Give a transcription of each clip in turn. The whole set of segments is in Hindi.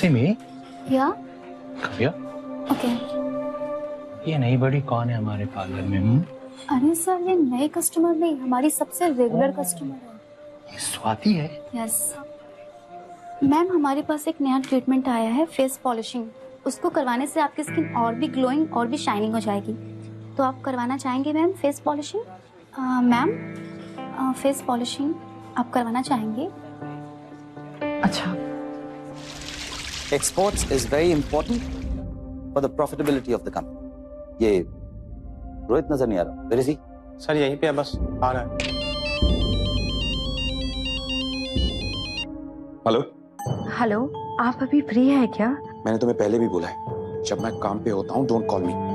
सिमी या कव्या, ओके। ये नई बड़ी कौन है हमारे पार्लर में? अरे सर, ये नए कस्टमर नहीं, हमारी सबसे रेगुलर कस्टमर है। ये स्वाति है? यस मैम, हमारे पास एक नया ट्रीटमेंट आया है, फेस पॉलिशिंग। उसको करवाने से आपकी स्किन और भी ग्लोइंग और भी शाइनिंग हो जाएगी। तो आप करवाना चाहेंगे ma'am face polishing? Ma'am face polishing आप करवाना चाहेंगे? अच्छा। Exports is very important for the profitability of the company. ये रोहित नजर नहीं आ रहा। Where is he? सर यहीं पे है, बस आ रहा है। हेलो हेलो, आप अभी फ्री है क्या? मैंने तुम्हें पहले भी बोला है, जब मैं काम पे होता हूँ डोंट कॉल मी।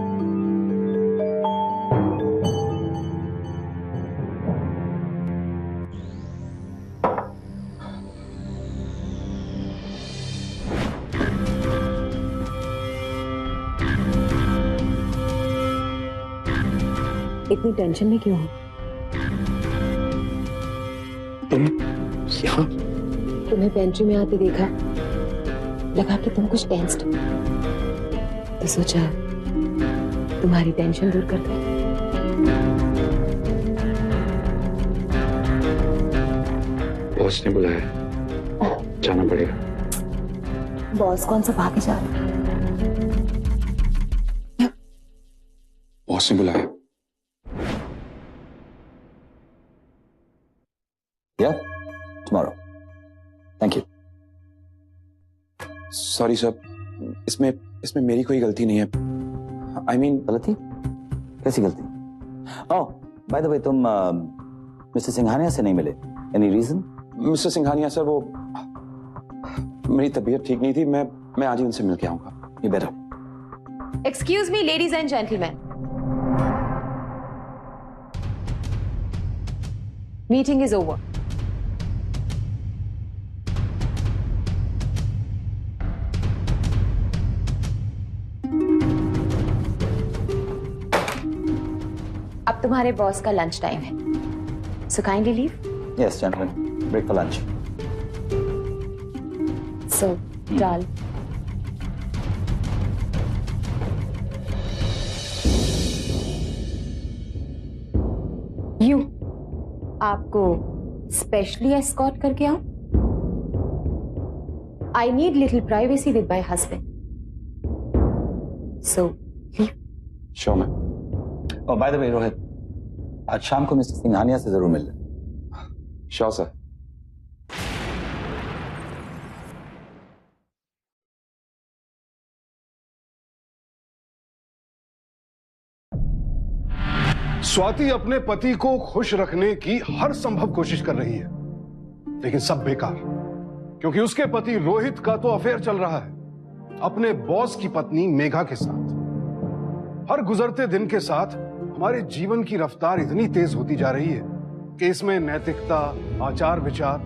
इतनी टेंशन में क्यों हो? तुम यहाँ? तुम्हें पेंट्री में आते देखा, लगा कि तुम कुछ टेंस्ड हो, तो सोचा तुम्हारी टेंशन दूर कर दूं। बॉस ने बुलाया, जाना पड़ेगा। बॉस कौन सा भागे जा रहा है? बॉस ने बुलाया। Yeah, tomorrow. Thank you. Sorry sir, इसमें मेरी कोई गलती नहीं है। I mean, गलती? कैसी गलती? Oh, by the way, तुम मिस्टर सिंघानिया से नहीं मिले? Any reason? Mister Singhania sir, वो मेरी तबीयत ठीक नहीं थी, मैं आज ही उनसे मिल के आऊंगा। You better. Excuse me, ladies and gentlemen. Meeting is over. अब तुम्हारे बॉस का लंच टाइम है, so kindly leave. Yes, gentlemen. Break for lunch. So, डाल। You आपको स्पेशली एस्कॉर्ट करके आऊं? I need little privacy with my husband. So, leave. Sure ma'am. Oh, by the way, Rohit, आज शाम को मिस्टर सिंघानिया से जरूर मिल लें। Sure sir. स्वाति अपने पति को खुश रखने की हर संभव कोशिश कर रही है, लेकिन सब बेकार, क्योंकि उसके पति रोहित का तो अफेयर चल रहा है अपने बॉस की पत्नी मेघा के साथ। हर गुजरते दिन के साथ हमारे जीवन की रफ्तार इतनी तेज होती जा रही है कि इसमें नैतिकता, आचार विचार,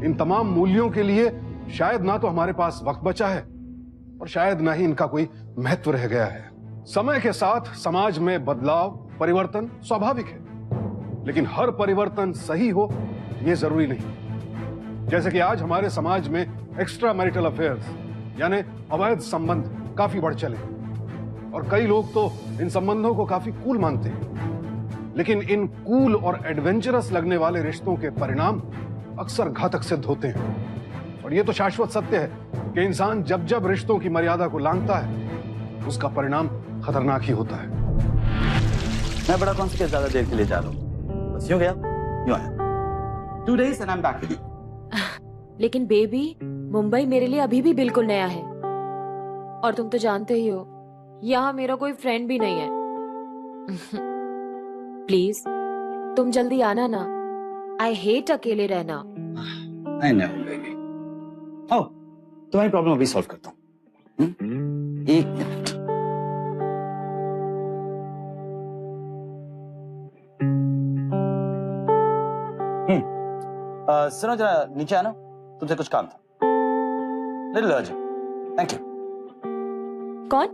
इन तमाम मूल्यों के लिए शायद ना तो हमारे पास वक्त बचा है और शायद ना ही इनका कोई महत्व रह गया है। समय के साथ समाज में बदलाव, परिवर्तन स्वाभाविक है, लेकिन हर परिवर्तन सही हो यह जरूरी नहीं। जैसे कि आज हमारे समाज में एक्स्ट्रा मैरिटल अफेयर्स यानी अवैध संबंध काफी बढ़ चले और कई लोग तो इन संबंधों को काफी कूल मानते हैं, लेकिन इन कूल और एडवेंचरस लगने वाले रिश्तों के परिणाम अक्सर घातक सिद्ध होते हैं। और यह तो शाश्वत सत्य है कि इंसान जब जब रिश्तों की मर्यादा को लांघता है उसका परिणाम खतरनाक ही होता है। मैं बड़ा कौन से ज्यादा देर के लिए जा रहा हूँ, बस यूं गया यूं आया। 2 days and I'm back with you. लेकिन बेबी, मुंबई मेरे लिए अभी भी बिल्कुल नया है और तुम तो जानते ही हो यहाँ मेरा कोई फ्रेंड भी नहीं है। प्लीज तुम जल्दी आना ना, आई हेट अकेले रहना। I know, baby. Oh, तुम्हारी प्रॉब्लम अभी सॉल्व करता हूँ। 1 मिनट। सुनो जरा, नीचे आना, तुमसे कुछ काम था। Little urgent. Thank you. कौन?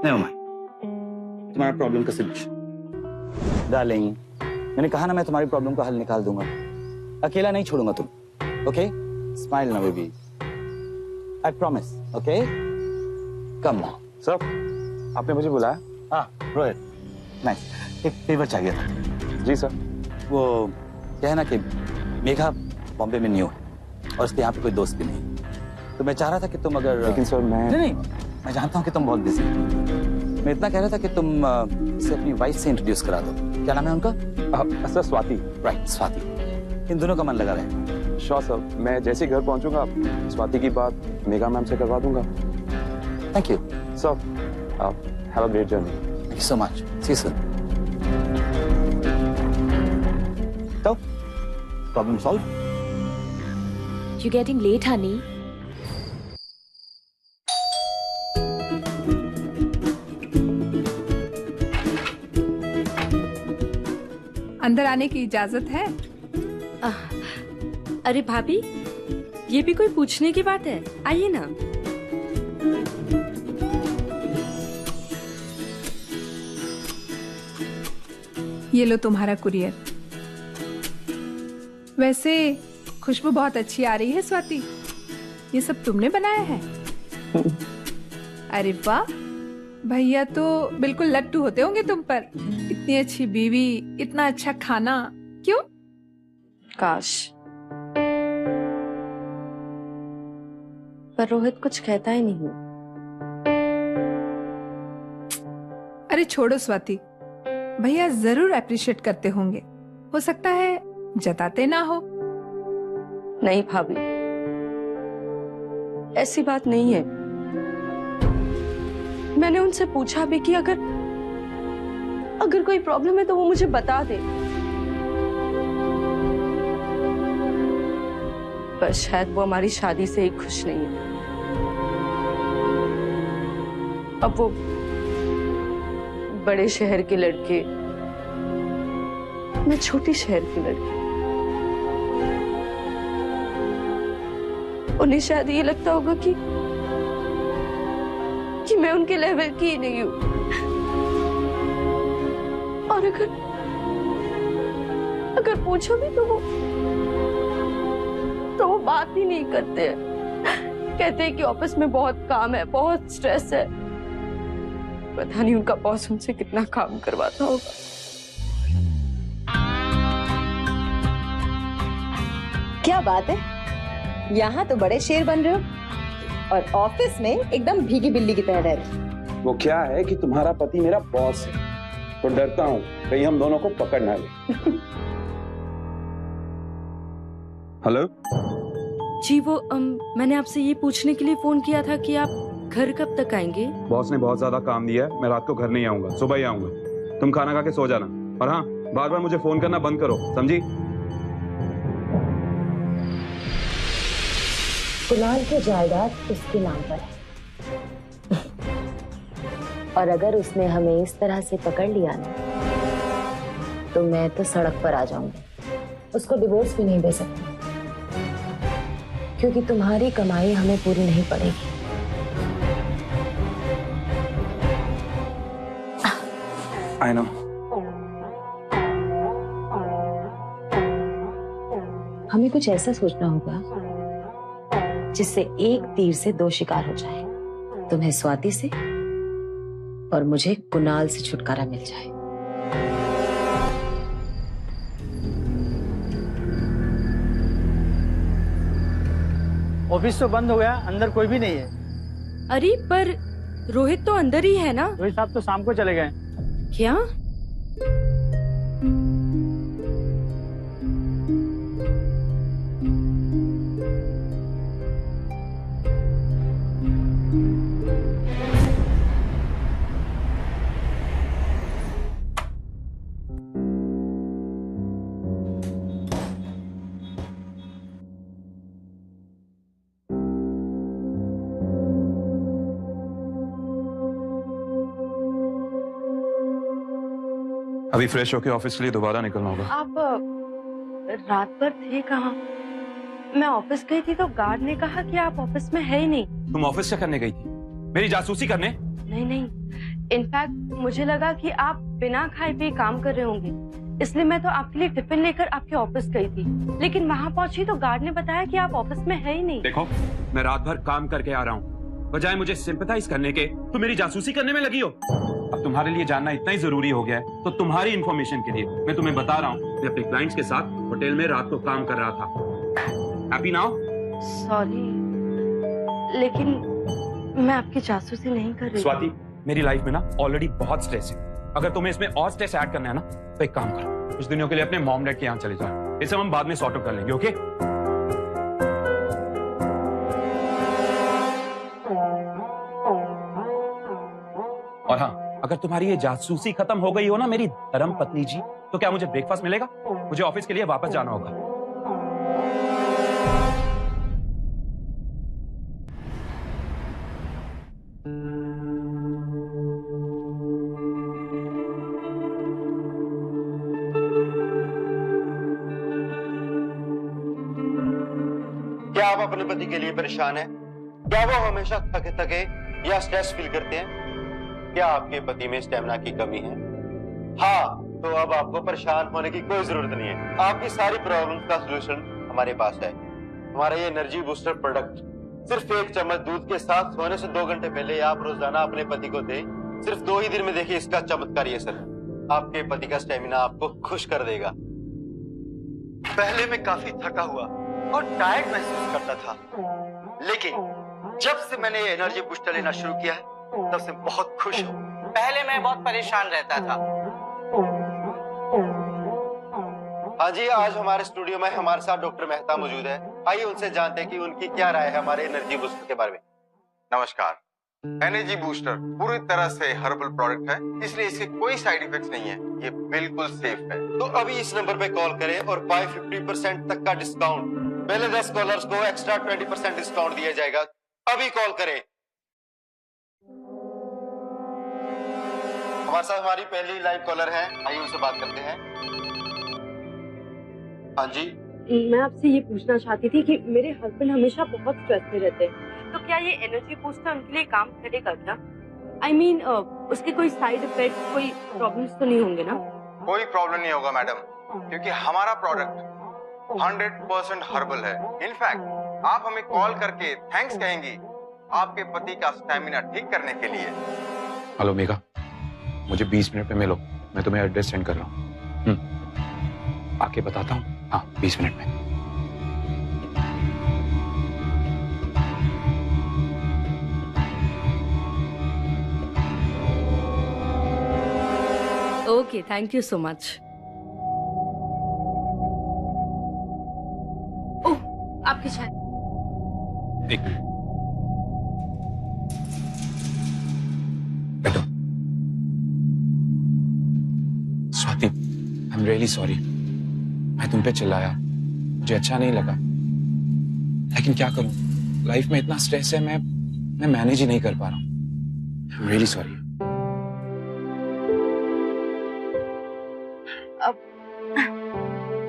Never mind. तुम्हारा प्रॉब्लम का सलूशन। डार्लिंग, मैंने कहा ना मैं तुम्हारी प्रॉब्लम का हल निकाल दूंगा। अकेला नहीं छोड़ूंगा तुम। ओके? स्माइल ना baby. I promise. Okay? Come now. Sir, आपने मुझे बुलाया? हाँ, रोहित. Nice. एक फेवर चाहिए था. जी सर. वो क्या है ना कि मेघा बॉम्बे में न्यू है और उसके यहाँ पे कोई दोस्त भी नहीं. तो मैं चाह रहा था कि तुम अगर लेकिन सर नहीं, मैं जानता हूँ कि तुम बहुत बिजी हो. मैं इतना कह रहा था कि तुम इसे अपनी वाइफ से इंट्रोड्यूस करा दो. क्या नाम है उनका? सर स्वाति. राइट, स्वाति. इन दोनों का मन लगा रहे. श्योर सर, मैं जैसे ही घर पहुंचूंगा स्वाति की बात मेघा मैम से करवा दूंगा. Thank you sir. Have a great journey. Thank you so much. See you soon. तो problem solve. You getting late, honey? अंदर आने की इजाजत है? अरे भाभी, ये भी कोई पूछने की बात है? आइए ना. ये लो तुम्हारा कुरियर. वैसे खुशबू बहुत अच्छी आ रही है स्वाति. ये सब तुमने बनाया है? अरे वाह, भैया तो बिल्कुल लट्टू होते होंगे तुम पर. इतनी अच्छी बीवी, इतना अच्छा खाना. क्यों? काश. पर रोहित कुछ कहता ही नहीं. अरे छोड़ो स्वाति, भैया जरूर अप्रिशिएट करते होंगे. हो सकता है जताते ना हो. नहीं भाभी, ऐसी बात नहीं है. मैंने उनसे पूछा भी कि अगर कोई प्रॉब्लम है तो वो मुझे बता दे. पर शायद वो हमारी शादी से ही खुश नहीं है. अब वो बड़े शहर के लड़के, मैं छोटी शहर की लड़की. उन्हें शायद ये लगता होगा कि मैं उनके लेवल की ही नहीं हूं. और अगर पूछो भी तो वो बात ही नहीं करते हैं. कहते हैं कि ऑफिस में बहुत काम है, बहुत स्ट्रेस है. पता नहीं उनका बॉस उनसे कितना काम करवाता होगा. क्या बात है, यहाँ तो बड़े शेर बन रहे हो और ऑफिस में एकदम भीगी बिल्ली की तरह रह रहे. वो क्या है कि तुम्हारा पति मेरा बॉस है, तो डरता हूँ कहीं हम दोनों को पकड़ ना ले. हेलो जी, वो मैंने आपसे ये पूछने के लिए फोन किया था कि आप घर कब तक आएंगे? बॉस ने बहुत ज्यादा काम दिया है, मैं रात को घर नहीं आऊंगा, सुबह ही आऊंगा. तुम खाना खा के सो जाना. और हाँ, बार बार मुझे फोन करना बंद करो, समझी? कुणाल की जायदाद उसके नाम पर है और अगर उसने हमें इस तरह से पकड़ लिया ना, तो मैं तो सड़क पर आ जाऊंगी. उसको डिवोर्स भी नहीं दे सकती क्योंकि तुम्हारी कमाई हमें पूरी नहीं पड़ेगी. I know. हमें कुछ ऐसा सोचना होगा जिससे एक तीर से दो शिकार हो जाए. तुम्हें स्वाति से और मुझे कुणाल से छुटकारा मिल जाए. ऑफिस तो बंद हो गया, अंदर कोई भी नहीं है. अरे पर रोहित तो अंदर ही है ना? रोहित साहब तो शाम को चले गए. क्या? अभी फ्रेश होके ऑफिस के लिए दोबारा निकलना होगा. आप रात भर थे कहाँ? मैं ऑफिस गई थी तो गार्ड ने कहा कि आप ऑफिस में है ही नहीं. तुम ऑफिस क्या करने गई थी? मेरी जासूसी करने? नहीं, इनफैक्ट मुझे लगा कि आप बिना खाए पिए काम कर रहे होंगे, इसलिए मैं तो आपके लिए टिफिन लेकर आपके ऑफिस गई थी, लेकिन वहाँ पहुंची तो गार्ड ने बताया कि आप ऑफिस में है ही नहीं। देखो, मैं रात भर काम करके आ रहा हूँ, बजाय मुझे सिंपैथाइज करने के तुम मेरी जासूसी करने में लगी हो। अब तुम्हारे लिए जानना इतना ही जरूरी हो गया है, तो तुम्हारी इंफॉर्मेशन के लिए मैं तुम्हें बता रहा हूँ, मैं अपने क्लाइंट्स के साथ होटल में रात को काम कर रहा था। Happy now? सॉरी, लेकिन मैं आपकी जासूसी नहीं कर रही। स्वाति, मेरी लाइफ में ना ऑलरेडी बहुत स्ट्रेस है। अगर तुम्हें इसमें और स्ट्रेस ऐड करना है ना, तो एक काम करो, कुछ दिनों के लिए अपने मॉम डैड के यहाँ चले जाओ। इसे हम बाद में सॉर्ट आउट कर लेंगे, ओके? और हाँ, अगर तुम्हारी ये जासूसी खत्म हो गई हो ना मेरी धर्म पत्नी जी, तो क्या मुझे ब्रेकफास्ट मिलेगा? मुझे ऑफिस के लिए वापस जाना होगा। क्या आप अपने पति के लिए परेशान हैं? क्या वो हमेशा थके थके या स्ट्रेस फील करते हैं? क्या आपके पति में स्टेमिना की कमी है? हाँ, तो अब आपको परेशान होने की कोई जरूरत नहीं है। आपकी सारी प्रॉब्लम्स का सलूशन हमारे पास है। हमारा ये एनर्जी बूस्टर प्रोडक्ट सिर्फ 1 चम्मच दूध के साथ सोने से 2 घंटे पहले आप रोजाना अपने पति को दें। सिर्फ 2 ही दिन में देखिए इसका चमत्कार ये सर, आपके पति का स्टेमिना आपको खुश कर देगा। पहले मैं काफी थका हुआ और टायर्ड महसूस करता था, लेकिन जब से मैंने ये एनर्जी बूस्टर लेना शुरू किया है, तब से बहुत खुश हूँ। पहले मैं बहुत परेशान रहता था। हाँ जी, आज हमारे स्टूडियो में हमारे साथ डॉक्टर मेहता मौजूद है। आइए उनसे जानते हैं कि उनकी क्या राय है हमारे एनर्जी बूस्टर के बारे में। नमस्कार। एनर्जी बूस्टर पूरी तरह से हर्बल प्रोडक्ट है, इसलिए इसके कोई साइड इफेक्ट्स नहीं है। ये बिल्कुल सेफ है। तो अभी इस नंबर पे कॉल करें और बाय 50% तक का डिस्काउंट, पहले 10 कॉलर्स को एक्स्ट्रा 20% डिस्काउंट दिया जाएगा। अभी कॉल करें। हमारे साथ हमारी पहली लाइव कॉलर है, आइए उनसे बात करते हैं। हाँ जी, मैं आपसे ये पूछना चाहती थी कि मेरे हस्बैंड हमेशा बहुत स्ट्रेस में रहते हैं, तो क्या ये एनर्जी बूस्टर उनके लिए काम करेगा क्या? I mean, उसके कोई साइड इफेक्ट, कोई प्रॉब्लम्स तो नहीं होंगे ना? कोई प्रॉब्लम नहीं होगा मैडम, क्योंकि हमारा प्रोडक्ट 100% हर्बल है। इनफैक्ट आप हमें कॉल करके थैंक्स कहेंगी आपके पति का स्टैमिना ठीक करने के लिए। हेलो मेघा, मुझे 20 मिनट में मिलो, मैं तुम्हें एड्रेस सेंड कर रहा हूँ। आके बताता हूँ। हाँ, 20 मिनट में। Okay, thank you so much. Oh, आपकी चाय। एक मिनट, बैठो। Swati, I am really sorry, मैं तुम पे चिल्लाया, मुझे अच्छा नहीं लगा, लेकिन क्या करूं, लाइफ में इतना स्ट्रेस है, मैं मैनेज ही नहीं कर पा रहा हूं। आई एम रियली सॉरी।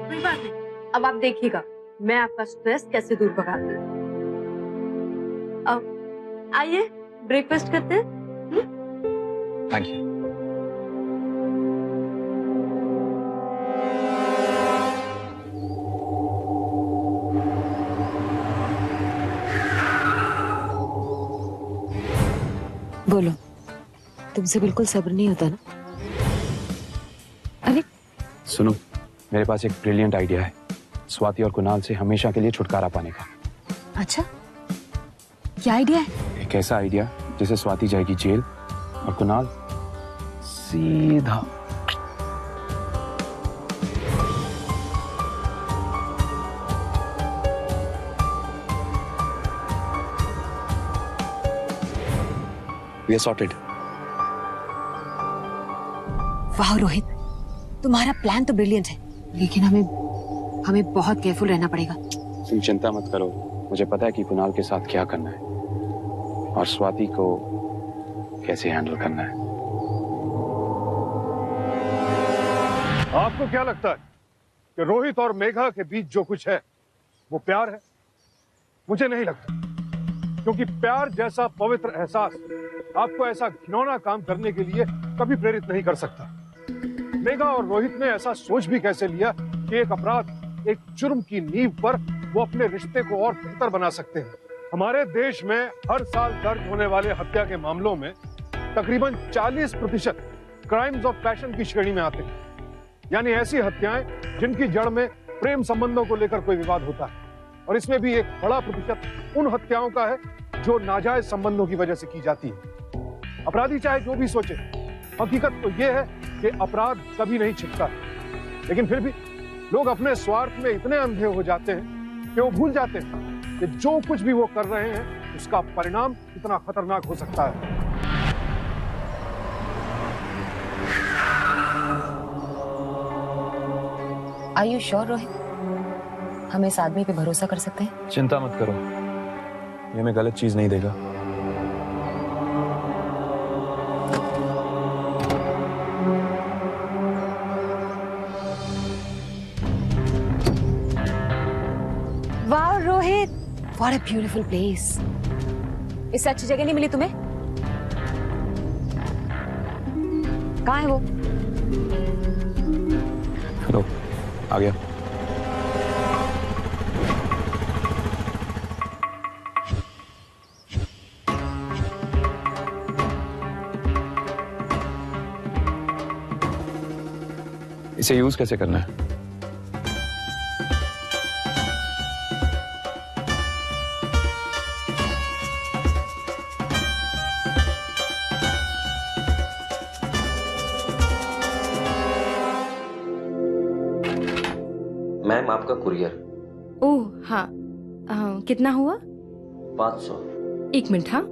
कोई बात नहीं, अब आप देखिएगा मैं आपका स्ट्रेस कैसे दूर भगाती हूँ। अब आइए ब्रेकफास्ट करते हैं। Thank you. बोलो, तुमसे बिल्कुल सब्र नहीं होता ना? अरे सुनो, मेरे पास एक ब्रिलियंट आइडिया है स्वाति और कुणाल से हमेशा के लिए छुटकारा पाने का। अच्छा, क्या आइडिया है? एक ऐसा आइडिया जिसे स्वाति जाएगी जेल और कुणाल सीधा We are sorted. वाह रोहित, तुम्हारा प्लान तो ब्रिलियंट है, लेकिन हमें बहुत केयरफुल रहना पड़ेगा। तुम चिंता मत करो, मुझे पता है कि कुणाल के साथ क्या करना है और स्वाति को कैसे हैंडल करना है। आपको क्या लगता है कि रोहित और मेघा के बीच जो कुछ है वो प्यार है? मुझे नहीं लगता, क्योंकि प्यार जैसा पवित्र एहसास आपको ऐसा घिनौना काम करने के लिए कभी प्रेरित नहीं कर सकता। मेघा और रोहित ने ऐसा सोच भी कैसे लिया कि एक अपराध, एक जुर्म की नींव पर वो अपने रिश्ते को और बेहतर बना सकते हैं। हमारे देश में हर साल दर्ज होने वाले हत्या के मामलों में तकरीबन 40% क्राइम्स ऑफ पैशन की श्रेणी में आते हैं, यानी ऐसी हत्याएं जिनकी जड़ में प्रेम संबंधों को लेकर कोई विवाद होता है। और इसमें भी एक बड़ा प्रतिशत उन हत्याओं का है जो नाजायज संबंधों की वजह से की जाती है। अपराधी चाहे जो भी सोचे, हकीकत तो यह है कि अपराध कभी नहीं छिपता है, लेकिन फिर भी लोग अपने स्वार्थ में इतने अंधे हो जाते हैं कि वो भूल जाते हैं कि जो कुछ भी वो कर रहे हैं उसका परिणाम कितना खतरनाक हो सकता है। Are you sure, Rohit? हम इस आदमी पे भरोसा कर सकते हैं? चिंता मत करो, ये मैं गलत चीज नहीं देगा। वाह Rohit, what a beautiful place. इससे अच्छी जगह नहीं मिली तुम्हें? कहाँ है वो? हेलो, आ गया। इसे यूज कैसे करना है? मैम आपका कुरियर। ओह हाँ, कितना हुआ? 500। 1 मिनट। हाँ,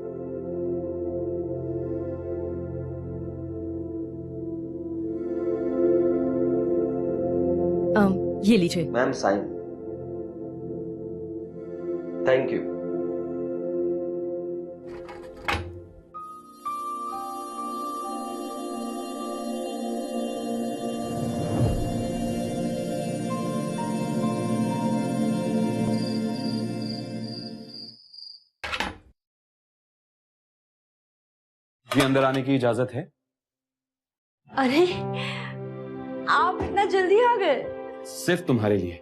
ये लीजिए। Ma'am sign. Thank you. जी अंदर आने की इजाजत है? अरे आप इतना जल्दी आ गए? सिर्फ तुम्हारे लिए,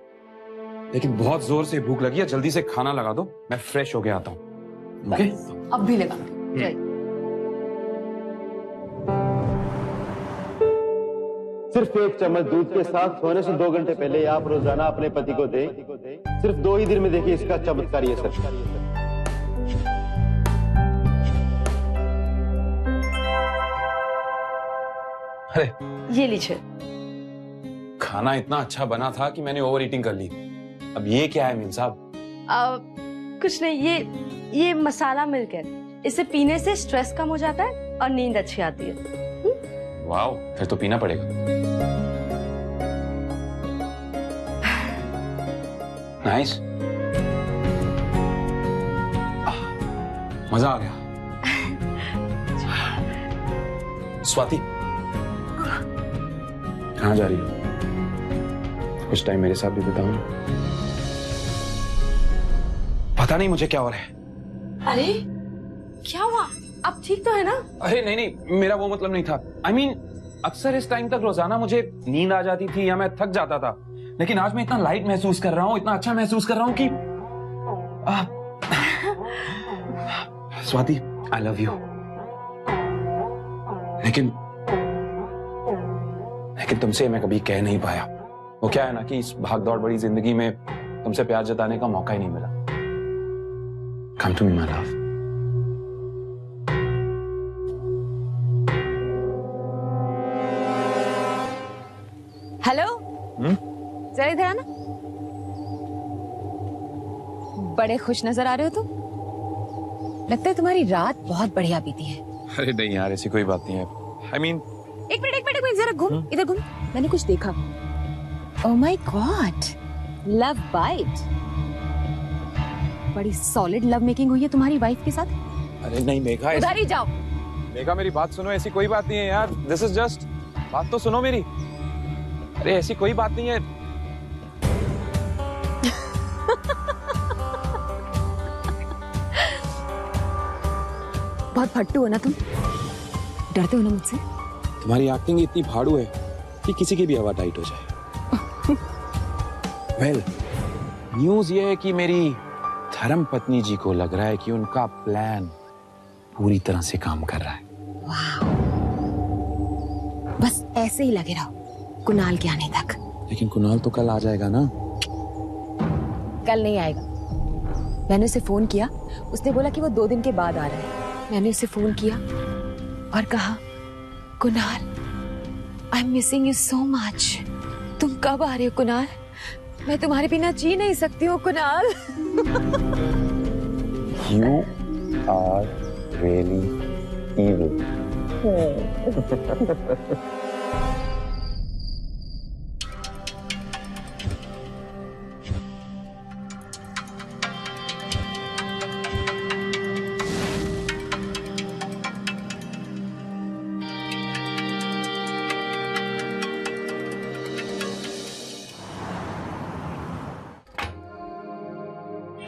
लेकिन बहुत जोर से भूख लगी है, जल्दी से खाना लगा दो, मैं फ्रेश होके आता हूँ। ओके? अब भी लगा। सिर्फ 1 चम्मच दूध के साथ सोने से 2 घंटे पहले आप रोजाना अपने पति को दें। सिर्फ 2 ही दिन में देखिए इसका चमत्कार। ये सर, अरे ये लीजिए। खाना इतना अच्छा बना था कि मैंने ओवर ईटिंग कर ली। अब ये क्या है मीम साहब? कुछ नहीं, ये मसाला मिल्क है। इसे पीने से स्ट्रेस कम हो जाता है और नींद अच्छी आती है। वाओ, फिर तो पीना पड़ेगा। नाइस, मजा आ गया। स्वाति, कहाँ जा रही हो? कुछ टाइम मेरे साथ भी बिताओ। पता नहीं मुझे क्या हो रहा है। अरे क्या हुआ? अब ठीक तो है ना? अरे नहीं नहीं, मेरा वो मतलब नहीं था। I mean, अक्सर इस टाइम तक रोजाना मुझे नींद आ जाती थी या मैं थक जाता था, लेकिन आज मैं इतना लाइट महसूस कर रहा हूँ, इतना अच्छा महसूस कर रहा हूँ कि स्वाति, I love you। लेकिन तुमसे मैं कभी कह नहीं पाया। वो क्या है ना कि इस भागदौड़ बड़ी जिंदगी में तुमसे प्यार जताने का मौका ही नहीं मिला। Come to me, my love। Hello, जरा इधर आना। बड़े खुश नजर आ रहे हो तुम। लगता है तुम्हारी रात बहुत बढ़िया बीती है। अरे नहीं यार, ऐसी कोई बात नहीं है। I mean, एक मिनट, जरा घूम, इधर घूम। मैंने कुछ देखा। Oh my god, love bite. बड़ी सॉलिड लव मेकिंग हुई है तुम्हारी वाइफ के साथ। अरे नहीं मेघा, उधर ही जाओ। मेघा मेरी बात सुनो, ऐसी कोई बात नहीं है यार। दिस इज जस्ट, बात तो सुनो मेरी। अरे ऐसी कोई बात नहीं है। बहुत फट्टू हो ना तुम, डरते हो ना मुझसे? तुम्हारी एक्टिंग इतनी फाड़ू है कि किसी की भी हवा टाइट हो जाए। वेल, न्यूज ये है कि मेरी धर्म पत्नी जी को लग रहा है कि उनका प्लान पूरी तरह से काम कर रहा है। बस ऐसे ही लगे रहो कुणाल के आने तक। लेकिन कुणाल तो कल आ जाएगा ना? कल नहीं आएगा। मैंने उसे फोन किया, उसने बोला कि वो 2 दिन के बाद आ रहा है। मैंने उसे फोन किया और कहा, Kunal, I am missing you so much. तुम कब आ रहे हो कुणाल? मैं तुम्हारे बिना जी नहीं सकती हूँ Kunal. You are really evil.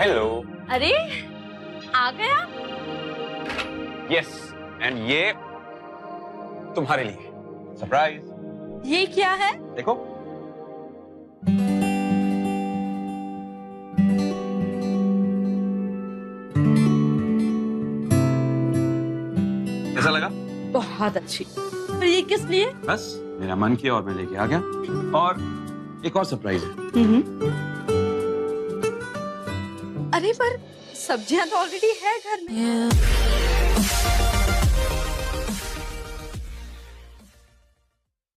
Hello. अरे आ गया? यस, एंड ये तुम्हारे लिए सरप्राइज। ये क्या है? देखो। कैसा लगा? बहुत अच्छी। पर ये किस लिए? बस मेरा मन किया और मैं लेके आ गया। और एक और सरप्राइज है। अरे पर सब्जियां तो ऑलरेडी है घर में।